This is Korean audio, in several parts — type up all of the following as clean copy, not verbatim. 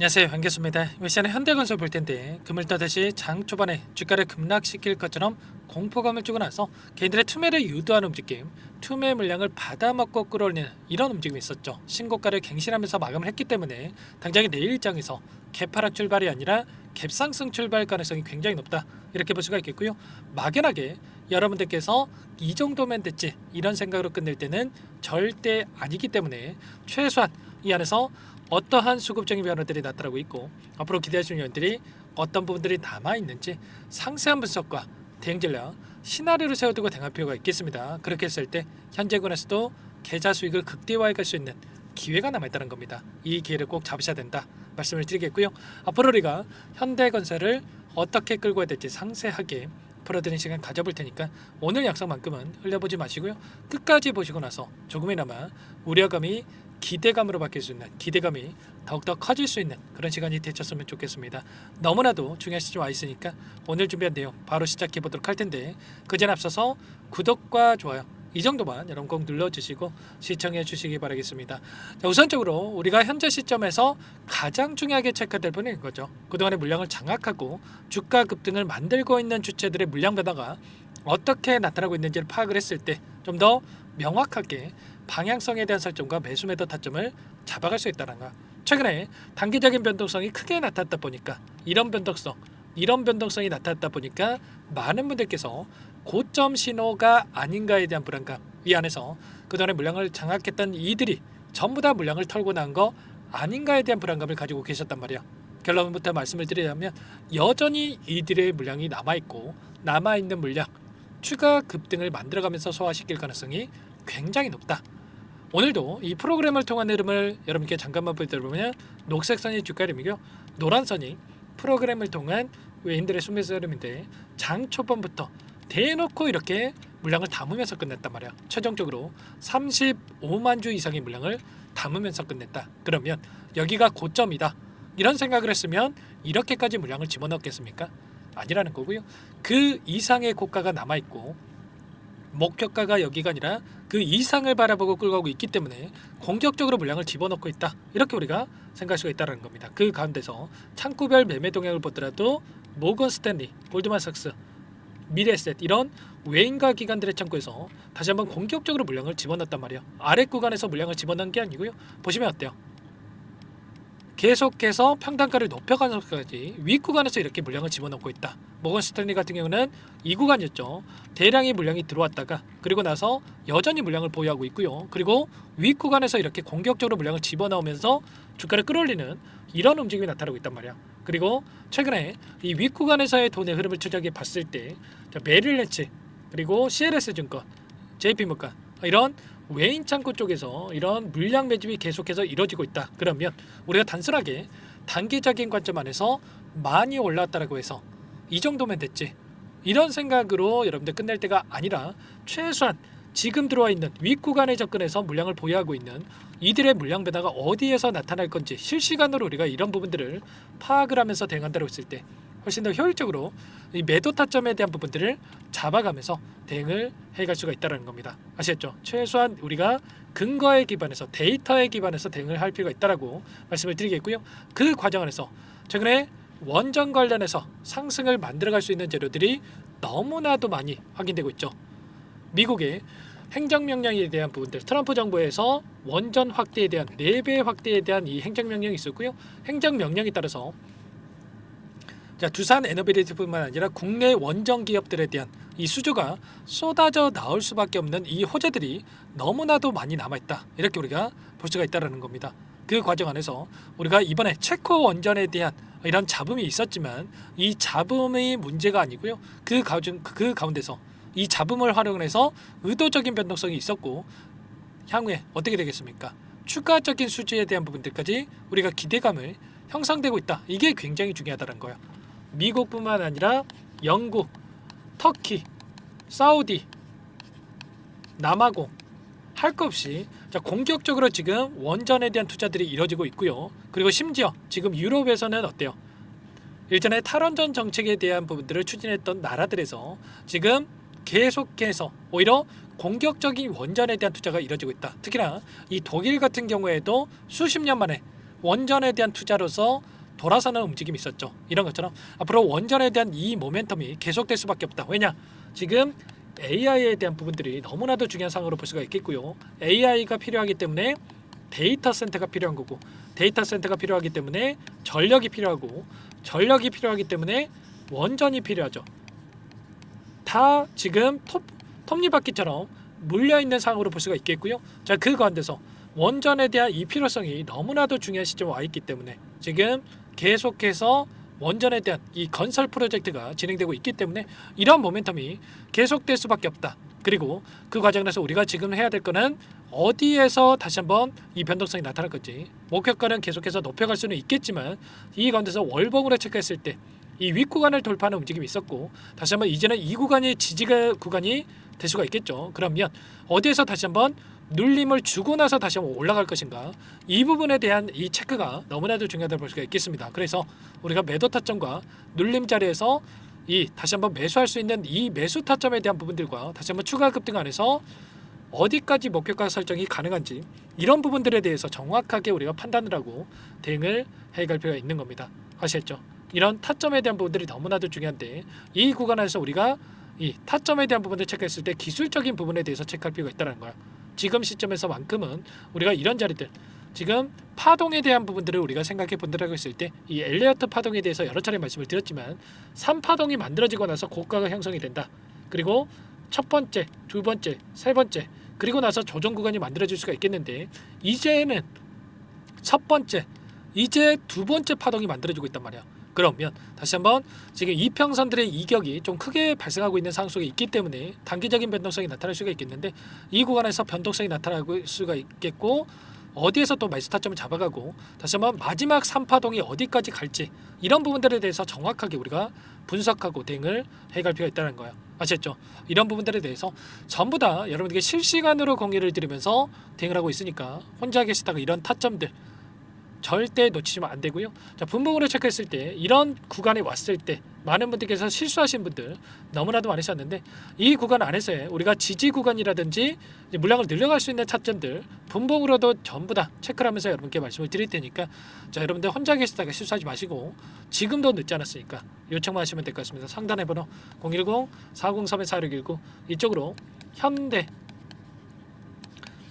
안녕하세요, 반갑습니다. 이번 시간에 현대건설 볼 텐데 금을 떠다시 장 초반에 주가를 급락시킬 것처럼 공포감을 주고 나서 개인들의 투매를 유도하는 움직임, 투매 물량을 받아먹고 끌어올리는 이런 움직임이 있었죠. 신고가를 갱신하면서 마감을 했기 때문에 당장의 내일장에서 개파락 출발이 아니라 갭상승 출발 가능성이 굉장히 높다, 이렇게 볼 수가 있겠고요. 막연하게 여러분들께서 이 정도면 됐지 이런 생각으로 끝낼 때는 절대 아니기 때문에 최소한 이 안에서 어떠한 수급적인 변화들이 나타나고 있고 앞으로 기대하시는 요인들이 어떤 부분들이 남아있는지 상세한 분석과 대응 전략, 시나리오를 세워두고 대응할 필요가 있겠습니다. 그렇게 했을 때 현재권에서도 계좌 수익을 극대화해 갈 수 있는 기회가 남아있다는 겁니다. 이 기회를 꼭 잡으셔야 된다 말씀을 드리겠고요. 앞으로 우리가 현대건설을 어떻게 끌고 가야 될지 상세하게 풀어드리는 시간 가져볼 테니까 오늘 영상만큼은 흘려보지 마시고요. 끝까지 보시고 나서 조금이나마 우려감이 기대감으로 바뀔 수 있는, 기대감이 더욱더 커질 수 있는 그런 시간이 되셨으면 좋겠습니다. 너무나도 중요한 시점 와 있으니까 오늘 준비한 내용 바로 시작해 보도록 할 텐데, 그전 앞서서 구독과 좋아요 이 정도만 여러분 꼭 눌러주시고 시청해 주시기 바라겠습니다. 자, 우선적으로 우리가 현재 시점에서 가장 중요하게 체크될 부분인 거죠. 그동안의 물량을 장악하고 주가 급등을 만들고 있는 주체들의 물량 변화가 어떻게 나타나고 있는지를 파악을 했을 때 좀 더 명확하게 방향성에 대한 설정과 매수 매도 타점을 잡아갈 수 있다는 거. 최근에 단기적인 변동성이 크게 나타났다 보니까 이런 변동성이 나타났다 보니까 많은 분들께서 고점 신호가 아닌가에 대한 불안감, 이 안에서 그동안에 물량을 장악했던 이들이 전부 다 물량을 털고 난 거 아닌가에 대한 불안감을 가지고 계셨단 말이야. 결론부터 말씀을 드리자면 여전히 이들의 물량이 남아있고, 남아있는 물량 추가 급등을 만들어가면서 소화시킬 가능성이 굉장히 높다. 오늘도 이 프로그램을 통한 흐름을 여러분께 잠깐만 보여드리면, 녹색선이 주가 흐름이고요, 노란선이 프로그램을 통한 외인들의 순매수 흐름인데, 장 초반부터 대놓고 이렇게 물량을 담으면서 끝냈단 말이야. 최종적으로 35만 주 이상의 물량을 담으면서 끝냈다. 그러면 여기가 고점이다, 이런 생각을 했으면 이렇게까지 물량을 집어넣겠습니까? 아니라는 거고요. 그 이상의 고가가 남아있고 목표가가 여기가 아니라 그 이상을 바라보고 끌고 가고 있기 때문에 공격적으로 물량을 집어넣고 있다, 이렇게 우리가 생각할 수가 있다는 겁니다. 그 가운데서 창구별 매매 동향을 보더라도 모건 스탠리, 골드만삭스, 미래에셋 이런 외인가 기관들의 창구에서 다시 한번 공격적으로 물량을 집어넣었단 말이에요. 아래 구간에서 물량을 집어넣은 게 아니고요. 보시면 어때요? 계속해서 평단가를 높여가면서까지 위 구간에서 이렇게 물량을 집어넣고 있다. 모건 스탠리 같은 경우는 이 구간이었죠. 대량의 물량이 들어왔다가 그리고 나서 여전히 물량을 보유하고 있고요. 그리고 위 구간에서 이렇게 공격적으로 물량을 집어넣으면서 주가를 끌어올리는 이런 움직임이 나타나고 있단 말이야. 그리고 최근에 이 위 구간에서의 돈의 흐름을 추적해 봤을 때 메릴랜치, 그리고 CLS 증권, JP모간 이런 외인 창구 쪽에서 이런 물량 매집이 계속해서 이루어지고 있다. 그러면 우리가 단순하게 단기적인 관점 안에서 많이 올랐다라고 해서 이 정도면 됐지, 이런 생각으로 여러분들 끝낼 때가 아니라 최소한 지금 들어와 있는 윗구간에 접근해서 물량을 보유하고 있는 이들의 물량 변화가 어디에서 나타날 건지 실시간으로 우리가 이런 부분들을 파악을 하면서 대응한다고 했을 때 훨씬 더 효율적으로 이 매도 타점에 대한 부분들을 잡아가면서 대응을 해갈 수가 있다는 겁니다. 아시겠죠? 최소한 우리가 근거에 기반해서, 데이터에 기반해서 대응을 할 필요가 있다라고 말씀을 드리겠고요. 그 과정 안에서 최근에 원전 관련해서 상승을 만들어갈 수 있는 재료들이 너무나도 많이 확인되고 있죠. 미국의 행정명령에 대한 부분들, 트럼프 정부에서 원전 확대에 대한 4배 확대에 대한 이 행정명령이 있었고요. 행정명령에 따라서 두산 에너빌리티뿐만 아니라 국내 원전 기업들에 대한 이 수주가 쏟아져 나올 수밖에 없는 이 호재들이 너무나도 많이 남아있다, 이렇게 우리가 볼 수가 있다는 겁니다. 그 과정 안에서 우리가 이번에 체코 원전에 대한 이런 잡음이 있었지만 이 잡음이 문제가 아니고요. 그 가운데서 이 잡음을 활용해서 의도적인 변동성이 있었고, 향후에 어떻게 되겠습니까? 추가적인 수주에 대한 부분들까지 우리가 기대감을 형성되고 있다. 이게 굉장히 중요하다는 거예요. 미국뿐만 아니라 영국, 터키, 사우디, 남아공 할 것 없이 공격적으로 지금 원전에 대한 투자들이 이루어지고 있고요. 그리고 심지어 지금 유럽에서는 어때요? 일전에 탈원전 정책에 대한 부분들을 추진했던 나라들에서 지금 계속해서 오히려 공격적인 원전에 대한 투자가 이루어지고 있다. 특히나 이 독일 같은 경우에도 수십 년 만에 원전에 대한 투자로서 돌아서는 움직임이 있었죠. 이런 것처럼 앞으로 원전에 대한 이 모멘텀이 계속될 수밖에 없다. 왜냐? 지금 AI에 대한 부분들이 너무나도 중요한 상황으로 볼 수가 있겠고요. AI가 필요하기 때문에 데이터 센터가 필요한 거고, 데이터 센터가 필요하기 때문에 전력이 필요하고, 전력이 필요하기 때문에 원전이 필요하죠. 다 지금 톱니바퀴처럼 물려있는 상황으로 볼 수가 있겠고요. 자, 그 가운데서 원전에 대한 이 필요성이 너무나도 중요한 시점에 와 있기 때문에 지금 계속해서 원전에 대한 이 건설 프로젝트가 진행되고 있기 때문에 이런 모멘텀이 계속될 수밖에 없다. 그리고 그 과정에서 우리가 지금 해야 될 거는 어디에서 다시 한번 이 변동성이 나타날 건지, 목표가는 계속해서 높여갈 수는 있겠지만 이 가운데서 월봉으로 체크했을 때 이 윗구간을 돌파하는 움직임이 있었고, 다시 한번 이제는 이 구간이 지지가 구간이 될 수가 있겠죠. 그러면 어디에서 다시 한번 눌림을 주고 나서 다시 한번 올라갈 것인가, 이 부분에 대한 이 체크가 너무나도 중요하다고 볼 수가 있겠습니다. 그래서 우리가 매도 타점과 눌림 자리에서 이 다시 한번 매수할 수 있는 이 매수 타점에 대한 부분들과 다시 한번 추가 급등 안에서 어디까지 목표가 설정이 가능한지, 이런 부분들에 대해서 정확하게 우리가 판단을 하고 대응을 해갈 필요가 있는 겁니다. 아시겠죠? 이런 타점에 대한 부분들이 너무나도 중요한데, 이 구간에서 우리가 이 타점에 대한 부분을 체크했을 때 기술적인 부분에 대해서 체크할 필요가 있다는 거야. 지금 시점에서만큼은 우리가 이런 자리들, 지금 파동에 대한 부분들을 우리가 생각해 본다고 했을 때 이 엘리어트 파동에 대해서 여러 차례 말씀을 드렸지만 3파동이 만들어지고 나서 고가가 형성이 된다. 그리고 첫 번째, 두 번째, 세 번째, 그리고 나서 조정 구간이 만들어질 수가 있겠는데, 이제는 첫 번째, 이제 두 번째 파동이 만들어지고 있단 말이야. 그러면 다시 한번 지금 이평선들의 이격이 좀 크게 발생하고 있는 상황 속에 있기 때문에 단기적인 변동성이 나타날 수가 있겠는데, 이 구간에서 변동성이 나타날 수가 있겠고, 어디에서 또 매수 타점을 잡아가고 다시 한번 마지막 3파동이 어디까지 갈지, 이런 부분들에 대해서 정확하게 우리가 분석하고 대응을 해갈 필요가 있다는 거예요. 아시겠죠? 이런 부분들에 대해서 전부 다 여러분들에게 실시간으로 공유를 드리면서 대응을 하고 있으니까 혼자 계시다가 이런 타점들 절대 놓치시면 안 되고요. 자, 분봉으로 체크했을 때 이런 구간에 왔을 때 많은 분들께서 실수하신 분들 너무나도 많으셨는데, 이 구간 안에서의 우리가 지지 구간이라든지 물량을 늘려갈 수 있는 차점들 분봉으로도 전부 다 체크를 하면서 여러분께 말씀을 드릴 테니까, 자, 여러분들 혼자 계시다가 실수하지 마시고 지금도 늦지 않았으니까 요청만 하시면 될 것 같습니다. 상단에 번호 010-403-4619 이쪽으로 현대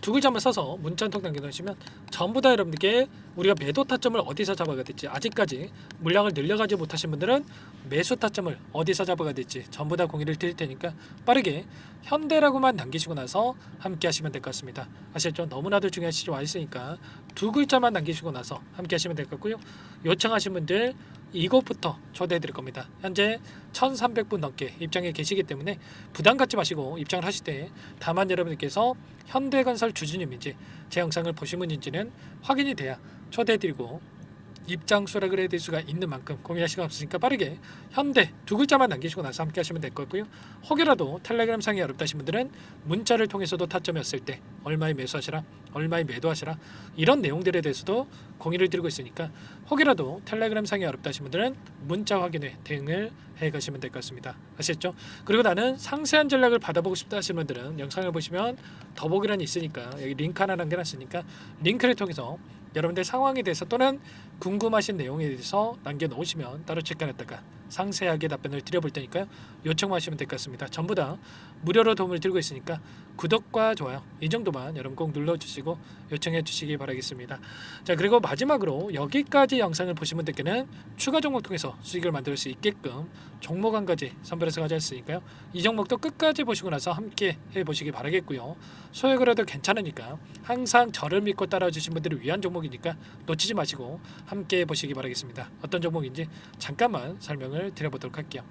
두 글자만 써서 문자 한 통 남겨주시면 전부 다 여러분들께 우리가 매도 타점을 어디서 잡아가 될지, 아직까지 물량을 늘려가지 못하신 분들은 매수 타점을 어디서 잡아가 될지 전부 다 공유를 드릴 테니까 빠르게 현대라고만 남기시고 나서 함께 하시면 될 것 같습니다. 아시겠죠? 너무나도 중요한 시점 와 있으니까 두 글자만 남기시고 나서 함께 하시면 될 것 같고요. 요청하신 분들 이곳부터 초대해 드릴 겁니다. 현재 1300분 넘게 입장에 계시기 때문에 부담 갖지 마시고 입장을 하실 때 다만 여러분들께서 현대건설 주주님인지 제 영상을 보신 분인지는 확인이 돼야 초대해 드리고 입장 수락을 해드릴 수가 있는 만큼 고민할 시간 없으니까 빠르게 현대 두 글자만 남기시고 나서 함께 하시면 될 거고요. 혹여라도 텔레그램 상이 어렵다신 분들은 문자를 통해서도 타점이었을 때 얼마에 매수하시라, 얼마에 매도하시라, 이런 내용들에 대해서도 공유를 드리고 있으니까 혹여라도 텔레그램 상이 어렵다신 분들은 문자 확인에 대응을 해가시면 될 것 같습니다. 아시겠죠? 그리고 나는 상세한 전략을 받아보고 싶다 하시는 분들은 영상을 보시면 더보기란이 있으니까 여기 링크 하나 남겨놨으니까 링크를 통해서 여러분들 상황에 대해서 또는 궁금하신 내용에 대해서 남겨놓으시면 따로 체크했다가 상세하게 답변을 드려볼 테니까요. 요청만 하시면 될 것 같습니다. 전부 다 무료로 도움을 드리고 있으니까 구독과 좋아요 이 정도만 여러분 꼭 눌러주시고 요청해 주시기 바라겠습니다. 자, 그리고 마지막으로 여기까지 영상을 보신 분들께는 추가 종목 통해서 수익을 만들 수 있게끔 종목 한 가지 선별해서 가져왔으니까요. 이 종목도 끝까지 보시고 나서 함께 해보시기 바라겠고요. 소액으로도 괜찮으니까 항상 저를 믿고 따라주신 분들을 위한 종목이니까 놓치지 마시고 함께 해보시기 바라겠습니다. 어떤 종목인지 잠깐만 설명을 드려보도록 할게요.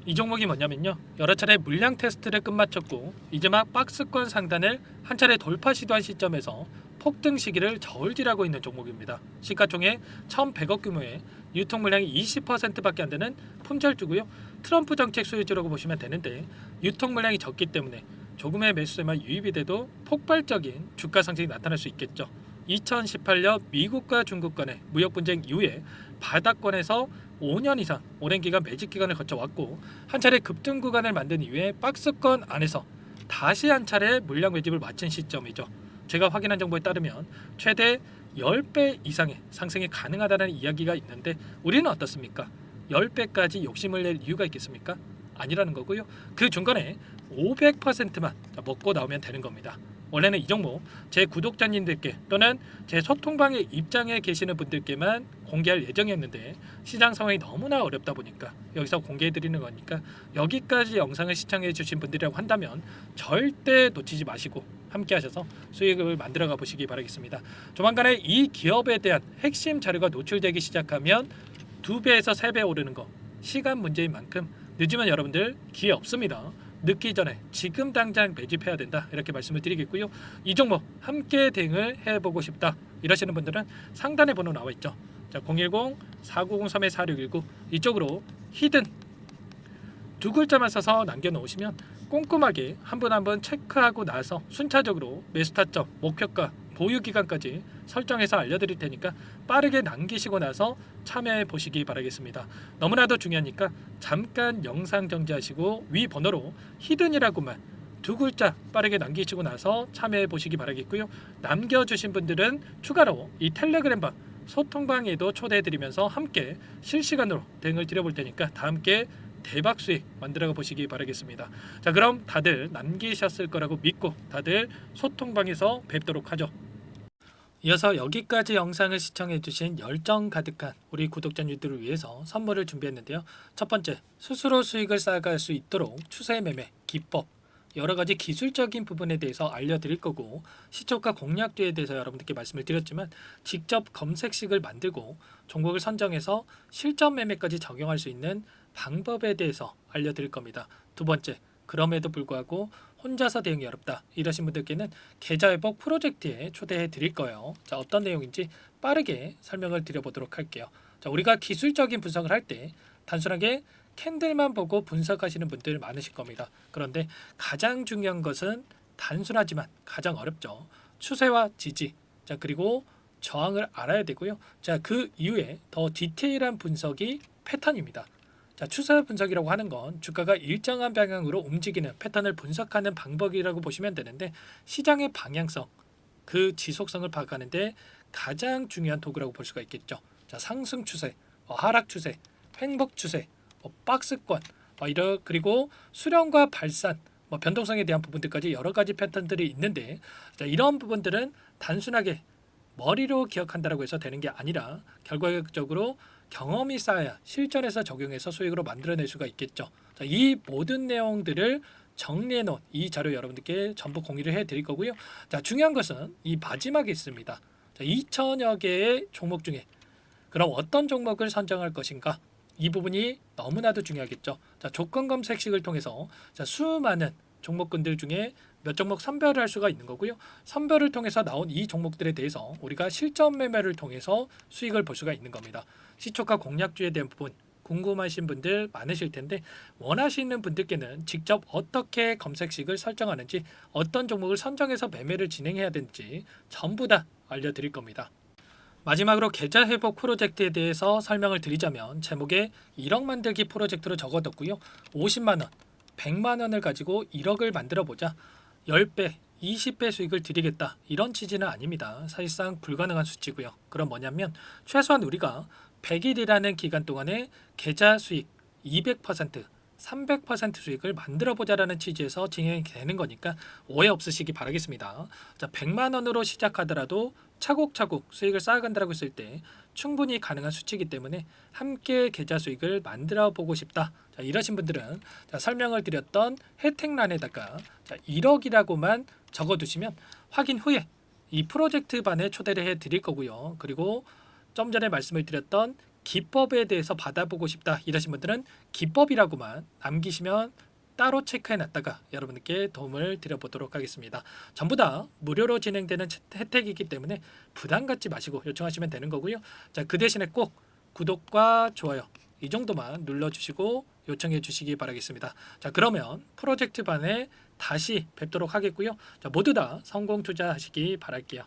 이 종목이 뭐냐면요, 여러 차례 물량 테스트를 끝마쳤고 이제 막 박스권 상단을 한 차례 돌파 시도한 시점에서 폭등 시기를 저울질하고 있는 종목입니다. 시가총액 1,100억 규모의 유통 물량이 20%밖에 안 되는 품절주고요. 트럼프 정책 소유주라고 보시면 되는데, 유통 물량이 적기 때문에 조금의 매수세만 유입이 돼도 폭발적인 주가 상승이 나타날 수 있겠죠. 2018년 미국과 중국 간의 무역 분쟁 이후에 바닥권에서 5년 이상 오랜 기간 매집 기간을 거쳐왔고, 한 차례 급등 구간을 만든 이후에 박스권 안에서 다시 한 차례 물량 매집을 마친 시점이죠. 제가 확인한 정보에 따르면 최대 10배 이상의 상승이 가능하다는 이야기가 있는데 우리는 어떻습니까? 10배까지 욕심을 낼 이유가 있겠습니까? 아니라는 거고요. 그 중간에 500%만 먹고 나오면 되는 겁니다. 원래는 이 종목 제 구독자님들께 또는 제 소통방에 입장에 계시는 분들께만 공개할 예정이었는데 시장 상황이 너무나 어렵다 보니까 여기서 공개해 드리는 거니까 여기까지 영상을 시청해 주신 분들이라고 한다면 절대 놓치지 마시고 함께 하셔서 수익을 만들어 가 보시기 바라겠습니다. 조만간에 이 기업에 대한 핵심 자료가 노출되기 시작하면 2배에서 3배 오르는 거 시간 문제인 만큼 늦으면 여러분들 기회 없습니다. 늦기 전에 지금 당장 매집해야 된다 이렇게 말씀을 드리겠고요. 이 종목 함께 대응을 해보고 싶다 이러시는 분들은 상단에 번호 나와 있죠. 자, 010-4903-4619 이쪽으로 히든 두 글자만 써서 남겨놓으시면 꼼꼼하게 한 분 한 분 체크하고 나서 순차적으로 매수 타점, 목표가, 보유 기간까지 설정해서 알려드릴 테니까 빠르게 남기시고 나서 참여해 보시기 바라겠습니다. 너무나도 중요하니까 잠깐 영상 정지하시고 위 번호로 히든이라고만 두 글자 빠르게 남기시고 나서 참여해 보시기 바라겠고요. 남겨주신 분들은 추가로 이 텔레그램방 소통방에도 초대해 드리면서 함께 실시간으로 대응을 드려볼 테니까 다 함께 대박 수익 만들어 보시기 바라겠습니다. 자, 그럼 다들 남기셨을 거라고 믿고 다들 소통방에서 뵙도록 하죠. 이어서 여기까지 영상을 시청해주신 열정 가득한 우리 구독자님들을 위해서 선물을 준비했는데요. 첫 번째, 스스로 수익을 쌓아갈 수 있도록 추세 매매 기법 여러 가지 기술적인 부분에 대해서 알려드릴 거고 시초가 공략도에 대해서 여러분들께 말씀을 드렸지만 직접 검색식을 만들고 종목을 선정해서 실전 매매까지 적용할 수 있는 방법에 대해서 알려드릴 겁니다. 두 번째, 그럼에도 불구하고 혼자서 대응이 어렵다 이러신 분들께는 계좌회복 프로젝트에 초대해 드릴 거예요. 자, 어떤 내용인지 빠르게 설명을 드려보도록 할게요. 자, 우리가 기술적인 분석을 할 때 단순하게 캔들만 보고 분석하시는 분들 많으실 겁니다. 그런데 가장 중요한 것은 단순하지만 가장 어렵죠. 추세와 지지, 자, 그리고 저항을 알아야 되고요. 자, 그 이후에 더 디테일한 분석이 패턴입니다. 자, 추세 분석이라고 하는 건 주가가 일정한 방향으로 움직이는 패턴을 분석하는 방법이라고 보시면 되는데 시장의 방향성, 그 지속성을 파악하는데 가장 중요한 도구라고 볼 수가 있겠죠. 자, 상승 추세, 하락 추세, 횡복 추세, 박스권, 그리고 수렴과 발산, 변동성에 대한 부분들까지 여러 가지 패턴들이 있는데 자, 이런 부분들은 단순하게 머리로 기억한다고 해서 되는 게 아니라 결과적으로 경험이 쌓아야 실전에서 적용해서 수익으로 만들어낼 수가 있겠죠. 자, 이 모든 내용들을 정리해 놓은 이 자료 여러분들께 전부 공유를 해 드릴 거고요. 자, 중요한 것은 이 마지막에 있습니다. 자, 2천여 개의 종목 중에 그럼 어떤 종목을 선정할 것인가? 이 부분이 너무나도 중요하겠죠. 자, 조건 검색식을 통해서 자, 수많은 종목군들 중에 몇 종목 선별을 할 수가 있는 거고요. 선별을 통해서 나온 이 종목들에 대해서 우리가 실전 매매를 통해서 수익을 볼 수가 있는 겁니다. 시초가 공략주에 대한 부분 궁금하신 분들 많으실 텐데 원하시는 분들께는 직접 어떻게 검색식을 설정하는지 어떤 종목을 선정해서 매매를 진행해야 되는지 전부 다 알려드릴 겁니다. 마지막으로 계좌 회복 프로젝트에 대해서 설명을 드리자면 제목에 1억 만들기 프로젝트로 적어뒀고요. 50만 원, 100만 원을 가지고 1억을 만들어 보자. 10배, 20배 수익을 드리겠다. 이런 취지는 아닙니다. 사실상 불가능한 수치고요. 그럼 뭐냐면 최소한 우리가 100일이라는 기간 동안에 계좌 수익 200%, 300% 수익을 만들어 보자라는 취지에서 진행이 되는 거니까 오해 없으시기 바라겠습니다. 자, 100만 원으로 시작하더라도 차곡차곡 수익을 쌓아간다고 했을 때 충분히 가능한 수치이기 때문에 함께 계좌 수익을 만들어 보고 싶다. 자, 이러신 분들은 자, 설명을 드렸던 혜택란에다가 자, 1억이라고만 적어두시면 확인 후에 이 프로젝트 반에 초대를 해 드릴 거고요. 그리고 좀 전에 말씀을 드렸던 기법에 대해서 받아보고 싶다 이러신 분들은 기법이라고만 남기시면 따로 체크해 놨다가 여러분께 도움을 드려보도록 하겠습니다. 전부 다 무료로 진행되는 혜택이기 때문에 부담 갖지 마시고 요청하시면 되는 거고요. 자, 그 대신에 꼭 구독과 좋아요 이 정도만 눌러주시고 요청해 주시기 바라겠습니다. 자, 그러면 프로젝트 반에 다시 뵙도록 하겠고요. 자, 모두 다 성공 투자하시기 바랄게요.